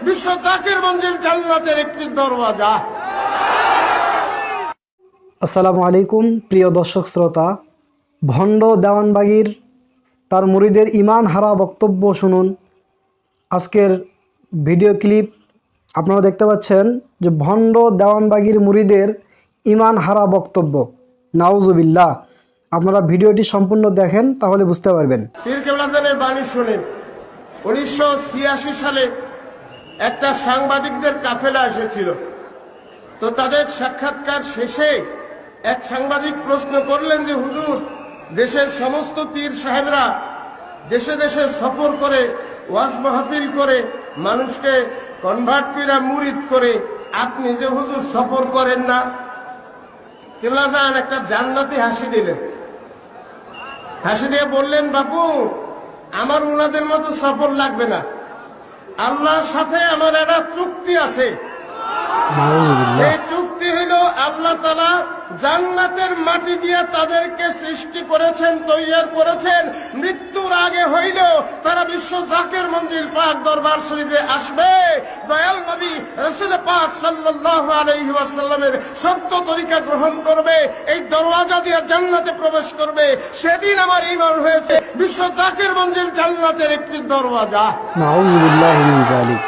বিশ্ব জাকির মঞ্জিল জান্নাতের একটি দরওয়াজা। আসসালামু আলাইকুম প্রিয় দর্শক শ্রোতা, ভণ্ড দেওয়ানবাগীর তার মুরিদের ইমান হারা বক্তব্য শুনুন। আজকের ভিডিও ক্লিপ আপনারা দেখতে পাচ্ছেন যে ভণ্ড দেওয়ানবাগীর মুরিদের ইমান হারা বক্তব্য। নাউজুবিল্লাহ। আপনারা ভিডিওটি সম্পূর্ণ দেখেন, তাহলে বুঝতে পারবেন। পীর কেবলাদের বাণী শুনেন। 1986 সালে একটা সাংবাদিকদের কাফেলা এসেছিল। তো তাদের সাক্ষাৎকার শেষে এক সাংবাদিক প্রশ্ন করলেন যে হুজুর, দেশের সমস্ত পীর সাহেবরা দেশে দেশে সফর করে ওয়াজ মাহফিল করে মানুষকে কনভার্টিরা মুরিদ করে, আপনি যে হুজুর সফর করেন না? কেবলা যান একটা জান্নাতি হাসি দিলেন। হাসি দিয়ে বললেন, বাপু আমার উনাদের মতো সফর লাগবে না, আল্লাহর সাথে আমার একটা চুক্তি আছে। এই চুক্তি হইল আল্লাহ তাআলা জান্নাতের মাটি দিয়ে তাদেরকে সৃষ্টি করেছেন, তৈয়ার করেছেন। মৃত্যুর আগে হইল তারা বিশ্ব জাকির মঞ্জিল পাক দরবার শরীফে আসবে, দয়াল নবী রাসূল পাক সাল্লাল্লাহু আলাইহি ওয়াসাল্লামের সত্য তরিকা গ্রহণ করবে, এই দরওয়াজা দিয়ে জান্নাতে প্রবেশ করবে। সেদিন আমার ঈমান হয়েছে বিশ্ব জাকির মঞ্জিল জান্নাতের একটি দরওয়াজা। নাউযুবিল্লাহি মিন যালিক।